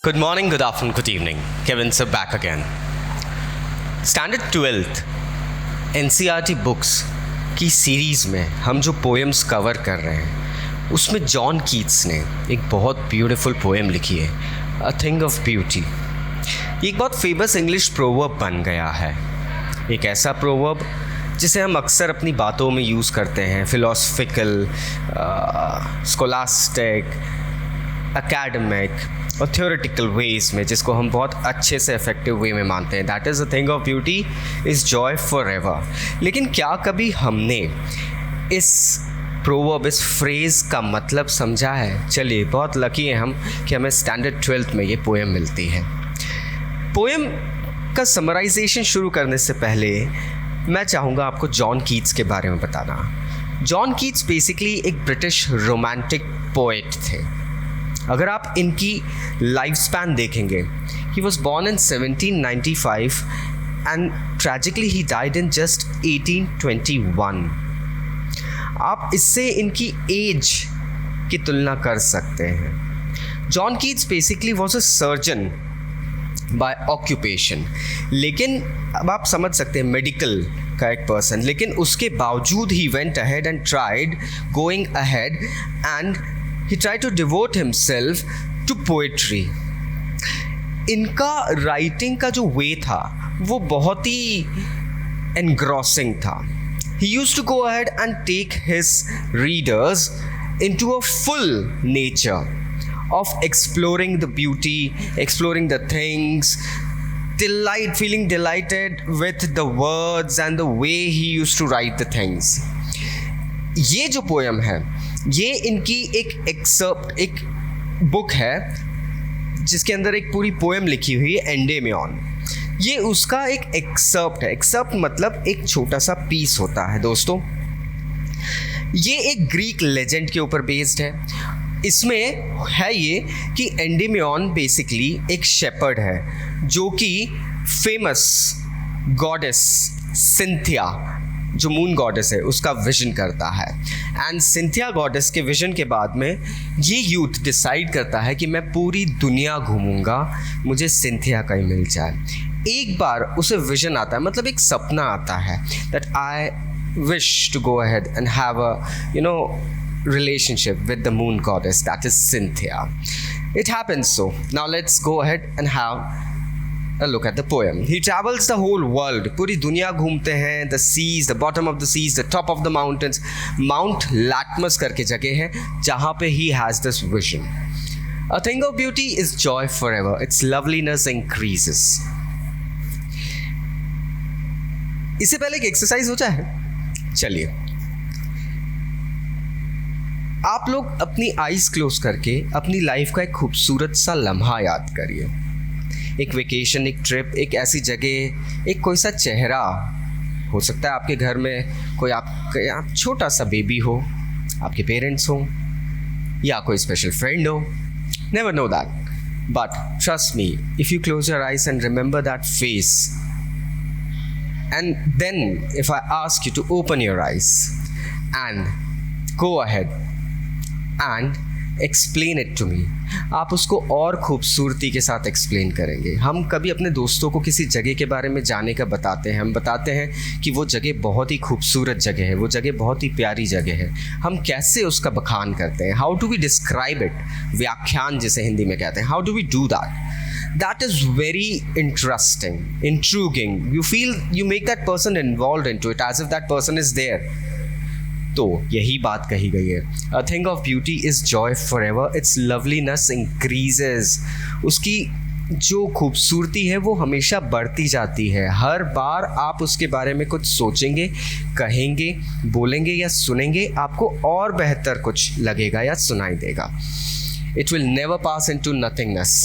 Good morning, good afternoon, good evening. Kevin sir back again. Standard 12th NCERT books की series में हम जो poems cover कर रहे हैं उसमें जॉन कीट्स ने एक बहुत ब्यूटीफुल पोएम लिखी है, अ थिंग ऑफ ब्यूटी। ये एक बहुत फेमस इंग्लिश प्रोवर्ब बन गया है, एक ऐसा प्रोवर्ब जिसे हम अक्सर अपनी बातों में यूज़ करते हैं, फिलोसफिकल, स्कोलास्टिक, एकेडमिक और थ्योरेटिकल वेज में, जिसको हम बहुत अच्छे से इफेक्टिव वे में मानते हैं। That is a thing of beauty is Joy for ever. लेकिन क्या कभी हमने इस प्रोवर्ब, इस फ्रेज़ का मतलब समझा है? चलिए, बहुत लकी हैं हम कि हमें स्टैंडर्ड 12th में ये पोएम मिलती है। पोएम का समराइजेशन शुरू करने से पहले मैं चाहूँगा आपको जॉन कीट्स के बारे में बताना। जॉन कीट्स बेसिकली एक ब्रिटिश रोमांटिक पोएट थे। अगर आप इनकी लाइफ स्पैन देखेंगे, he was born in 1795 and tragically he died in just 1821। आप इससे इनकी एज की तुलना कर सकते हैं। John Keats basically was a surgeon by occupation, लेकिन अब आप समझ सकते हैं मेडिकल का एक पर्सन, लेकिन उसके बावजूद he went ahead and tried going ahead and he tried to devote himself to poetry. इनका राइटिंग का जो वे था वो बहुत ही engrossing था. He used to go ahead and take his readers into a full nature of exploring the beauty, exploring the things, feeling delighted with the words and the way he used to write the things. ये जो poem है, ये इनकी एक book है जिसके अंदर एक पूरी पोएम लिखी हुई है, एंडेमियन। ये उसका एक एक्सर्प्ट है। एक्सर्प्ट मतलब एक छोटा सा पीस होता है दोस्तों। ये एक ग्रीक लेजेंड के ऊपर बेस्ड है। इसमें है ये कि एंडेमियन बेसिकली एक शेपर्ड है जो कि फेमस गॉडेस सिंथिया, जो मून गॉडेस है, उसका विजन करता है। एंड सिंथिया गॉडेस के विजन के बाद में ये यूथ डिसाइड करता है कि मैं पूरी दुनिया घूमूंगा, मुझे सिंथिया का ही मिल जाए। एक बार उसे विजन आता है, मतलब एक सपना आता है, that I wish to go ahead and have a relationship with the moon goddess, that is Cynthia. It happens so. Now let's go ahead and have a look at the poem. He travels the whole world. पूरी दुनिया घूमते हैं. The seas, the bottom of the seas, the top of the mountains. Mount Latmus करके जगह है जहाँ पे he has this vision. A thing of beauty is joy forever. Its loveliness increases. इससे पहले एक एक्सरसाइज हो जाए, चलिए आप लोग अपनी आईज क्लोज करके अपनी लाइफ का एक खूबसूरत सा लम्हा याद करिए। एक वेकेशन, एक ट्रिप, एक ऐसी जगह, एक कोई सा चेहरा। हो सकता है आपके घर में कोई आप छोटा सा बेबी हो, आपके पेरेंट्स हो, या कोई स्पेशल फ्रेंड हो। Never know that, but trust me, if you close your eyes and remember that face, and then if I ask you to open your eyes and go ahead and explain it to me, आप उसको और खूबसूरती के साथ explain करेंगे। हम कभी अपने दोस्तों को किसी जगह के बारे में जाने का बताते हैं, हम बताते हैं कि वो जगह बहुत ही खूबसूरत जगह है, वो जगह बहुत ही प्यारी जगह है। हम कैसे उसका बखान करते हैं? How do we describe it? व्याख्यान जिसे हिंदी में कहते हैं। How do we do that? That is very interesting, intriguing. You feel, you make that person involved into it as if that person is there. तो यही बात कही गई है। A thing of beauty is joy forever. Its loveliness increases. उसकी जो खूबसूरती है वो हमेशा बढ़ती जाती है। हर बार आप उसके बारे में कुछ सोचेंगे, कहेंगे, बोलेंगे या सुनेंगे, आपको और बेहतर कुछ लगेगा या सुनाई देगा। It will never pass into nothingness.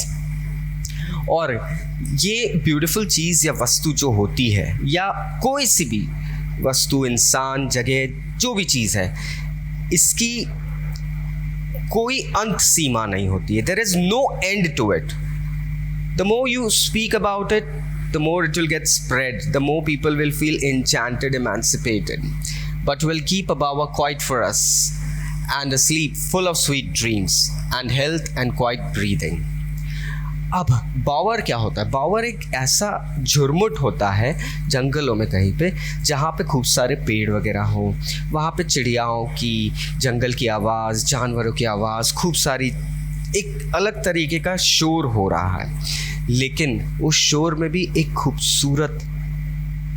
और ये ब्यूटीफुल चीज़ या वस्तु जो होती है, या कोई सी भी वस्तु, इंसान, जगह, जो भी चीज़ है, इसकी कोई अंत सीमा नहीं होती है। There is no end to it. The more you speak about it, the more it will get spread, the more people will feel enchanted, emancipated, but will keep above a quiet for us and a sleep full of sweet dreams and health and quiet breathing. अब बावर क्या होता है? बावर एक ऐसा झुरमुट होता है जंगलों में कहीं पे, जहाँ पे खूब सारे पेड़ वगैरह हो, वहाँ पे चिड़ियाओं की, जंगल की आवाज़, जानवरों की आवाज़, खूब सारी एक अलग तरीके का शोर हो रहा है। लेकिन उस शोर में भी एक खूबसूरत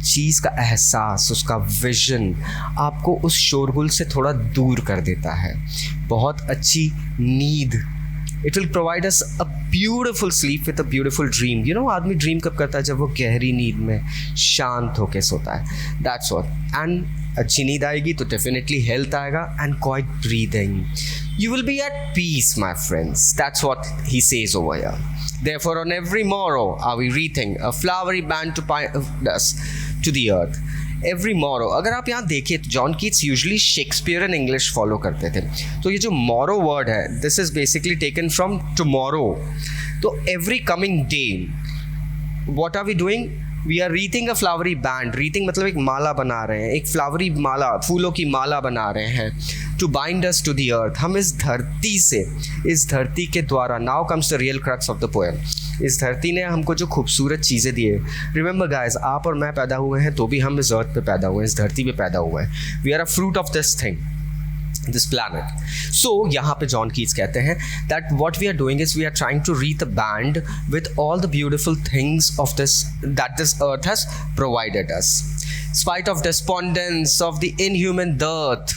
चीज़ का एहसास, उसका विजन आपको उस शोरगुल से थोड़ा दूर कर देता है। बहुत अच्छी नींद, it will provide us a beautiful sleep with a beautiful dream. You know, आदमी ड्रीम कब करता है? जब वो गहरी नींद में शांत होके सोता है। That's what. एंड अच्छी नींद आएगी तो डेफिनेटली हेल्थ आएगा and quite breathing. You will be at peace, my friends. That's what he says over here. Therefore, on every morrow are we wreathing a flowery band to bind us to the earth. Every morrow, अगर आप यहाँ देखिए तो John Keats usually Shakespearean English follow करते थे। तो ये जो मोरो वर्ड है, this is basically taken from tomorrow. तो every coming day what are we doing? We are wreathing a flowery band. Wreathing मतलब एक माला बना रहे हैं, एक फ्लावरी माला, फूलों की माला बना रहे हैं। To bind us to the earth, हम इस धरती से, इस धरती के द्वारा, now comes the real crux of the poem. इस धरती ने हमको जो खूबसूरत चीज़ें दी है, रिमेंबर गाइस, आप और मैं पैदा हुए हैं तो भी हम इस अर्थ पे पैदा हुए हैं, इस धरती पे पैदा हुए हैं। We are a fruit of this thing, this planet. So यहाँ पे जॉन कीट्स कहते हैं that what we are doing is we are trying to wreath a band with all the beautiful things of this that this earth has provided us. Spite of despondence of the inhuman dirt.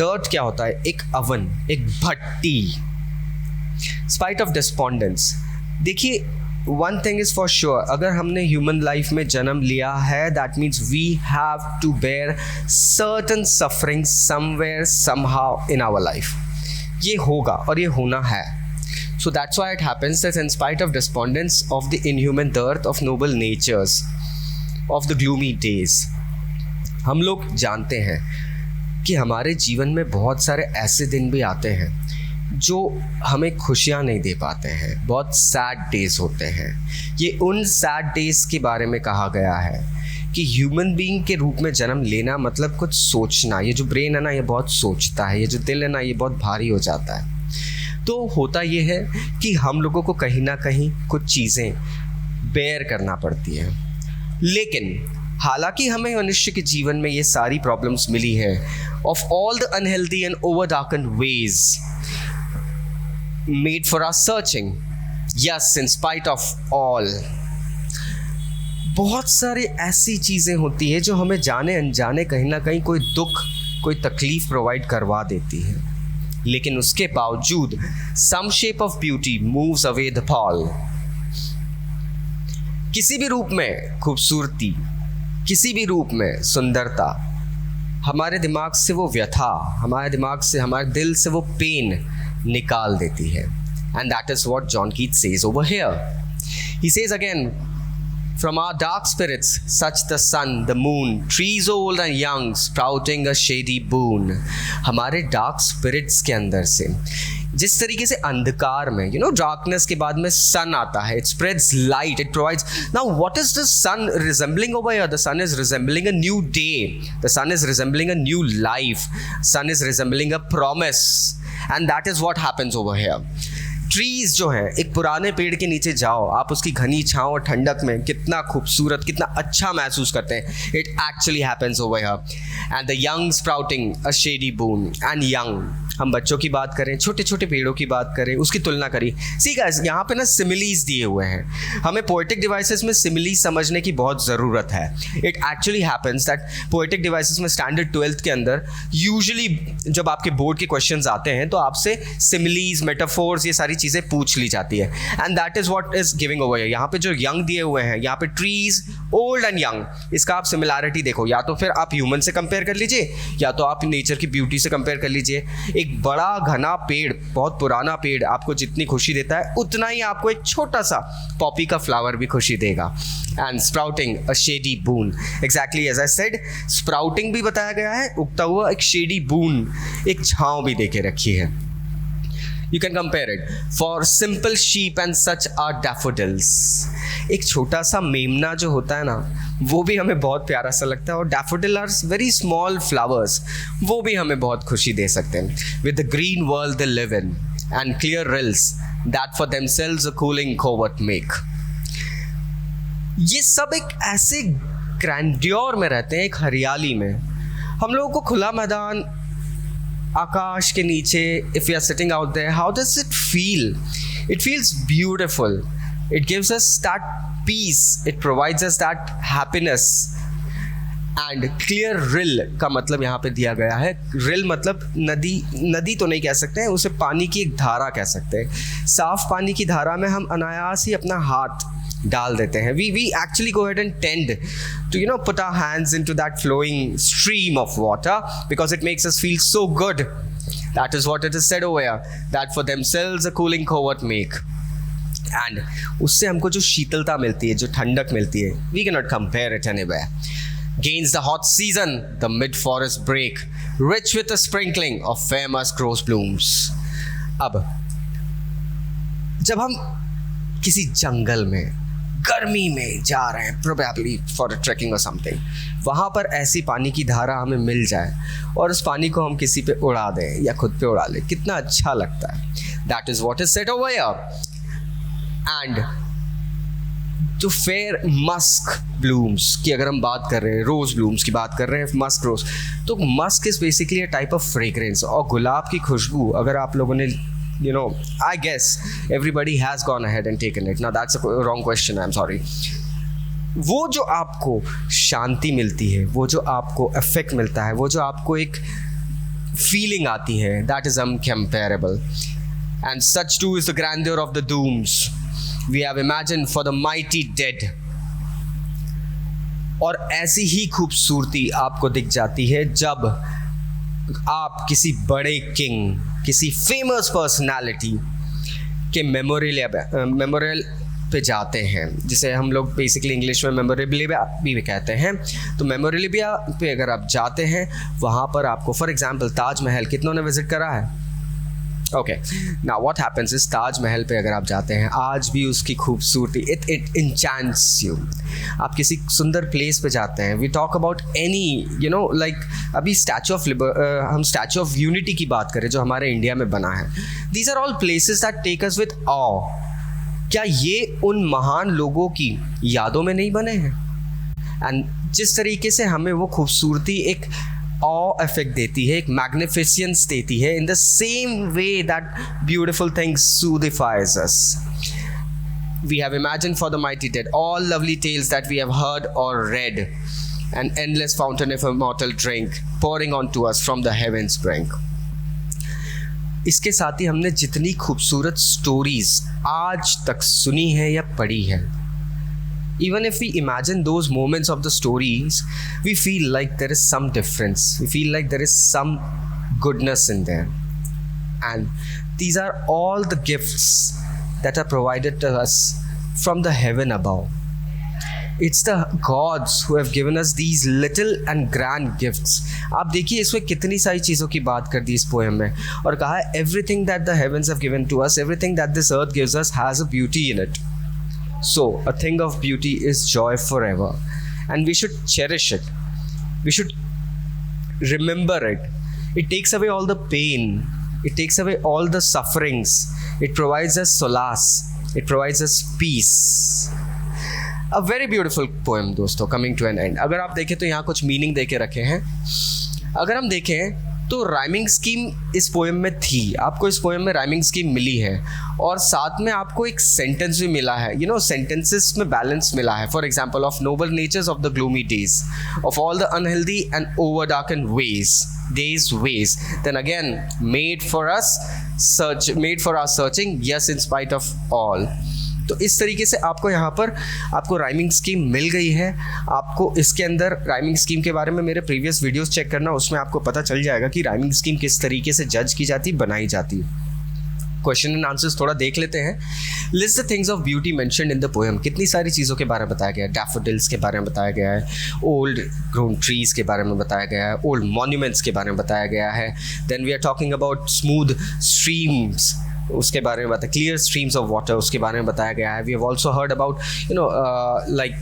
Dirt क्या होता है? एक oven, एक भट्टी। Spite of despondence, देखिए one thing is for sure, अगर हमने human life में जन्म लिया है, that means we have to bear certain suffering somewhere somehow in our life. ये होगा और ये होना है। So that's why it happens that in spite of despondence of the inhuman dearth of noble natures of the gloomy days, हम लोग जानते हैं कि हमारे जीवन में बहुत सारे ऐसे दिन भी आते हैं जो हमें खुशियाँ नहीं दे पाते हैं, बहुत सैड डेज होते हैं। ये उन सैड डेज के बारे में कहा गया है कि ह्यूमन बीइंग के रूप में जन्म लेना मतलब कुछ सोचना। ये जो ब्रेन है ना, ये बहुत सोचता है, ये जो दिल है ना, ये बहुत भारी हो जाता है। तो होता ये है कि हम लोगों को कहीं ना कहीं कुछ चीज़ें बेयर करना पड़ती हैं। लेकिन हालांकि हमें मनुष्य के जीवन में ये सारी प्रॉब्लम्स मिली है, of all the unhealthy and over darken ways made for our searching, yes, in spite of all, बहुत सारी ऐसी चीज़ें होती है जो हमें जाने अनजाने कहीं ना कहीं कोई दुख, कोई तकलीफ प्रोवाइड करवा देती है। लेकिन उसके बावजूद some shape of beauty moves away the pall। किसी भी रूप में खूबसूरती, किसी भी रूप में सुंदरता हमारे दिमाग से वो व्यथा, हमारे दिमाग से, हमारे दिल से वो पेन निकाल देती है। And that is what John Keats says over here. He says again, from our dark spirits such the sun the moon, trees old and young sprouting a shady boon. हमारे डार्क स्पिरिट्स के अंदर से जिस तरीके से अंधकार में, you know, darkness के बाद में सन आता है, it spreads light, it provides. Now what is the sun resembling over here? The sun is resembling a new day, the sun is resembling a new life, sun is resembling a promise, and that is what happens over here. Trees जो है, एक पुराने पेड़ के नीचे जाओ आप, उसकी घनी छांव और ठंडक में कितना खूबसूरत, कितना अच्छा महसूस करते हैं। It actually happens over here. And the young sprouting a shady boon, and young, हम बच्चों की बात करें, छोटे छोटे पेड़ों की बात करें, उसकी तुलना करिए। सी गाइस, यहाँ पे ना सिमिलीज दिए हुए हैं। हमें पोएटिक डिवाइसेस में सिमिलीज समझने की बहुत ज़रूरत है। It actually happens that poetic devices में स्टैंडर्ड 12th के अंदर यूजुअली जब आपके बोर्ड के क्वेश्चंस आते हैं तो आपसे सिमिलीज, मेटाफोर्स, ये सारी चीज़ें पूछ ली जाती है। And that is what is giving over. यहाँ पे जो यंग दिए हुए हैं, यहाँ पे ट्रीज ओल्ड एंड यंग, इसका आप सिमिलैरिटी देखो, या तो फिर आप ह्यूमन से कंपेयर कर लीजिए या तो आप नेचर की ब्यूटी से कंपेयर कर लीजिए। एक बड़ा घना पेड़, बहुत पुराना पेड़ आपको जितनी खुशी देता है, उतना ही आपको एक छोटा सा पॉपी का फ्लावर भी खुशी देगा। And sprouting a shady boon, exactly as I said, sprouting भी बताया गया है, उगता हुआ एक शेडी बून, एक छांव भी देके रखी है। You can compare it. For simple sheep and such are daffodils. एक छोटा सा मेमना जो होता है ना, वो भी हमें बहुत प्यारा सा लगता है, और daffodil are very small flowers, वो भी हमें बहुत खुशी दे सकते हैं। With the green world they live in and clear rills that for themselves a cooling covert make. ये सब एक ऐसे ग्रैंडियोर में रहते हैं, एक हरियाली में. हम लोगों को खुला मैदान, आकाश के नीचे, if we are sitting out there, how does it feel? It feels beautiful. It gives us that peace. It provides us that happiness. And clear rill का मतलब यहाँ पे दिया गया है. रिल मतलब नदी तो नहीं कह सकते हैं, उसे पानी की एक धारा कह सकते हैं. साफ पानी की धारा में हम अनायास ही अपना हाथ डाल देते हैं. we actually go ahead and tend to put our hands into that flowing stream of water because it makes us feel so good. That is what it is said over here, that for themselves a cooling covert make. And उससे हमको जो शीतलता मिलती है, जो ठंडक मिलती है, we cannot compare it anywhere. Gains the hot season, the mid-forest break, rich with a sprinkling of famous rose blooms. अब जब हम किसी जंगल में गर्मी में जा रहे हैं, probably for a trekking or something, वहाँ पर ऐसी पानी की धारा हमें मिल जाए और उस पानी को हम किसी पे उड़ा दें या खुद पे उड़ा लें, कितना अच्छा लगता है. That is what is said over here. And जो फेयर मस्क ब्लूम्स की अगर हम बात कर रहे हैं, रोज ब्लूम्स की बात कर रहे हैं, मस्क रोज, तो Musk is basically a type of fragrance. और गुलाब की खुशबू अगर आप लोगों ने I guess everybody has gone ahead and taken it. Now that's a wrong question, I'm sorry. वो जो आपको शांति मिलती है, वो जो आपको इफेक्ट मिलता है, वो जो आपको एक फीलिंग आती है, that is uncomparable. And such too is the grandeur of the dooms we have imagined for the mighty dead. और ऐसी ही खूबसूरती आपको दिख जाती है जब आप किसी बड़े किंग, किसी फेमस पर्सनालिटी के मेमोरियल पे जाते हैं, जिसे हम लोग बेसिकली इंग्लिश में मेमोरेबिलिया भी कहते हैं. तो मेमोरेबिलिया पे अगर आप जाते हैं, वहाँ पर आपको फॉर एग्जांपल ताजमहल कितनों ने विजिट करा है? Okay, now what happens is Taj Mahal पे अगर आप जाते हैं, आज भी उसकी खूबसूरती इट इंचैंट्स यू. आप किसी सुंदर प्लेस पे जाते हैं, we talk about any like अभी हम स्टैचू ऑफ यूनिटी की बात करें जो हमारे इंडिया में बना है. These are all places that take us with awe. क्या ये उन महान लोगों की यादों में नहीं बने हैं? एंड जिस तरीके से हमें वो खूबसूरती एक awe effect देती है, एक magnificence देती है, in the same way that beautiful things soothifies us. We have imagined for the mighty dead all lovely tales that we have heard or read, an endless fountain of immortal drink pouring onto us from the heavens brink. इसके साथ ही हमने जितनी खूबसूरत stories आज तक सुनी है या पढ़ी है, even if we imagine those moments of the stories, we feel like there is some difference. We feel like there is some goodness in there. And these are all the gifts that are provided to us from the heaven above. It's the gods who have given us these little and grand gifts. आप देखिए इसमें कितनी सारी चीज़ों की बात कर दी इस पोएम में, और कहा है everything that the heavens have given to us, everything that this earth gives us has a beauty in it. So, a thing of beauty is joy forever, and we should cherish it. We should remember it. It takes away all the pain. It takes away all the sufferings. It provides us solace. It provides us peace. A very beautiful poem, दोस्तों, coming to an end. अगर आप देखें तो यहाँ कुछ meaning दे के रखे हैं. अगर हम देखें तो राइमिंग स्कीम इस पोएम में थी, आपको इस पोएम में राइमिंग स्कीम मिली है, और साथ में आपको एक सेंटेंस भी मिला है. सेंटेंसेस में बैलेंस मिला है. For example, of noble natures of the gloomy days, of all the unhealthy and over darken ways, then again made for our searching, yes, in spite of all. तो इस तरीके से आपको यहाँ पर आपको राइमिंग स्कीम मिल गई है. आपको इसके अंदर राइमिंग स्कीम के बारे में मेरे प्रीवियस वीडियोस चेक करना, उसमें आपको पता चल जाएगा कि राइमिंग स्कीम किस तरीके से जज की जाती, बनाई जाती है. क्वेश्चन एंड आंसर्स थोड़ा देख लेते हैं. List the things of beauty mentioned in the poem. कितनी सारी चीज़ों के बारे में बताया गया है. डैफोडिल्स के बारे में बताया गया है, ओल्ड ग्रोन ट्रीज के बारे में बताया गया है, ओल्ड मॉन्यूमेंट्स के बारे में बताया गया है. Then we are talking about smooth streams, उसके बारे में बताया, क्लियर स्ट्रीम्स ऑफ वाटर, उसके बारे में बताया गया है. We have also heard about like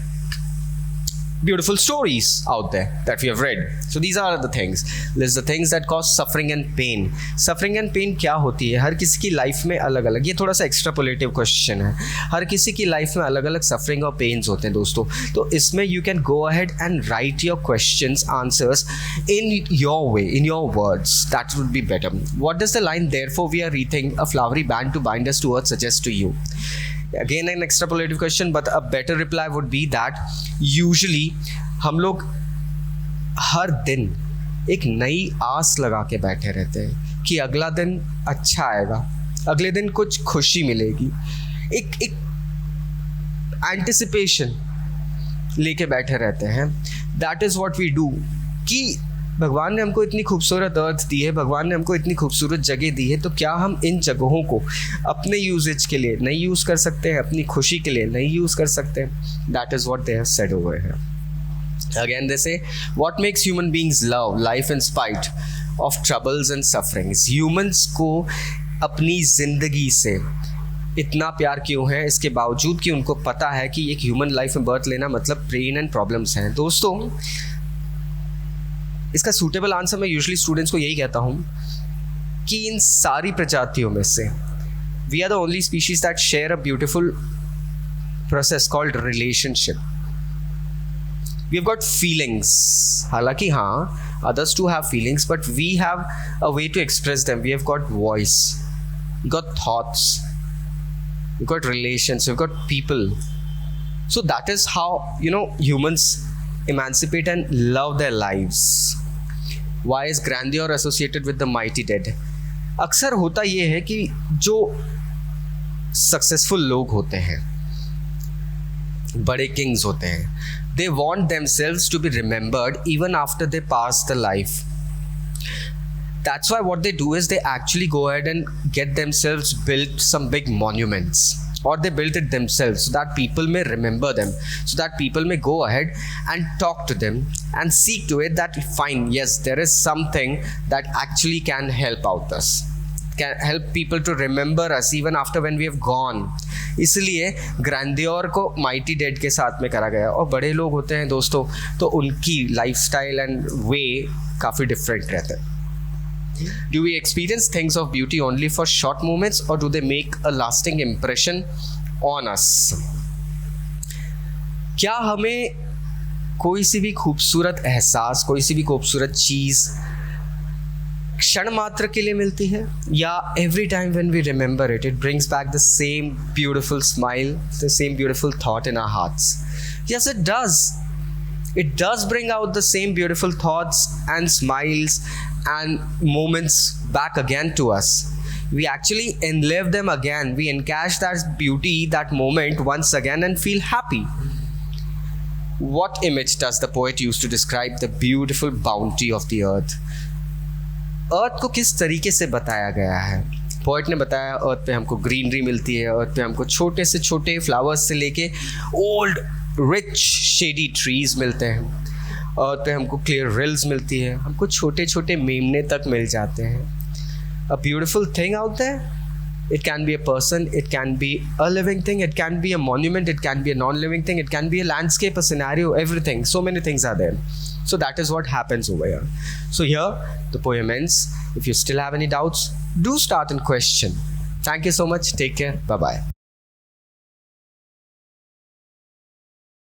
beautiful stories out there that we have read. So these are the things. There's the things that cause suffering and pain. Suffering and pain क्या होती है? हर किसी की लाइफ में अलग अलग, ये थोड़ा सा एक्स्ट्रापोलेटिव क्वेश्चन है, हर किसी की लाइफ में अलग अलग सफरिंग और पेन्स होते हैं दोस्तों. तो इसमें you can go ahead and write your questions answers in your way, in your words. That would be better. What does the line therefore we are wreathing a flowery band to bind us to earth suggest to you? Again an extrapolative question, but a better reply would be that usually हम लोग हर दिन एक नई आस लगा के बैठे रहते हैं कि अगला दिन अच्छा आएगा, अगले दिन कुछ खुशी मिलेगी, एक एंटिसिपेशन लेके बैठे रहते हैं. That is what we do. कि भगवान ने हमको इतनी खूबसूरत अर्थ दी है, भगवान ने हमको इतनी खूबसूरत जगह दी है, तो क्या हम इन जगहों को अपने यूजेज के लिए नहीं यूज़ कर सकते हैं, अपनी खुशी के लिए नहीं यूज़ कर सकते हैं? That is what they have said over here. Again they say, what makes human beings love life in spite of troubles and sufferings? Humans को अपनी ज़िंदगी से इतना प्यार क्यों है, इसके बावजूद कि उनको पता है कि एक ह्यूमन लाइफ में बर्थ लेना मतलब पेन एंड प्रॉब्लम्स हैं. दोस्तों, इसका सूटेबल आंसर मैं यूजुअली स्टूडेंट्स को यही कहता हूँ कि इन सारी प्रजातियों में से we are the only species that share a beautiful process called relationship. We have got feelings. हालांकि हाँ, others too have feelings, but we have a way to express them. We have got voice, we got thoughts, we got relations, we've got people. So that is how, humans emancipate and love their lives. Why is grandeur associated with the mighty dead? अक्सर होता ये है कि जो successful लोग होते हैं, बड़े किंग्स होते हैं, they want themselves to be remembered even after they pass the life. That's why what they do is they actually go ahead and get themselves built some big monuments, or they built it themselves so that people may remember them, so that people may go ahead and talk to them and seek to it that fine, yes, there is something that actually can help out us, can help people to remember us even after when we have gone. इसलिए grandeur को mighty dead के साथ में करा गया. और बड़े लोग होते हैं दोस्तों, तो उनकी लाइफस्टाइल एंड वे काफ़ी डिफरेंट रहता है. Do we experience things of beauty only for short moments, or do they make a lasting impression on us? क्या हमें कोई सी भी खूबसूरत एहसास, कोई सी भी खूबसूरत चीज़ क्षण मात्र के लिए मिलती है, या every time when we remember it, it brings back the same beautiful smile, the same beautiful thought in our hearts? Yes, it does. It does bring out the same beautiful thoughts and smiles and moments back again to us. We actually enlive them again. We encash that beauty, that moment once again, and feel happy. What image does the poet use to describe the beautiful bounty of the earth? अर्थ को किस तरीके से बताया गया है? Poet ने बताया, अर्थ पे हमको ग्रीनरी मिलती है, अर्थ पे हमको छोटे से छोटे फ्लावर्स से लेके ओल्ड रिच शेडी ट्रीज मिलते हैं, अर्थ पे हमको क्लियर रिल्स मिलती है, हमको छोटे छोटे मेमने तक मिल जाते हैं. A beautiful thing out there. It can be a person, it can be a living thing, it can be a monument, it can be a non-living thing, it can be a landscape, a scenario, everything. So many things are there. So that is what happens over here. So here the poem ends. If you still have any doubts, do start and question. Thank you so much. Take care. Bye-bye.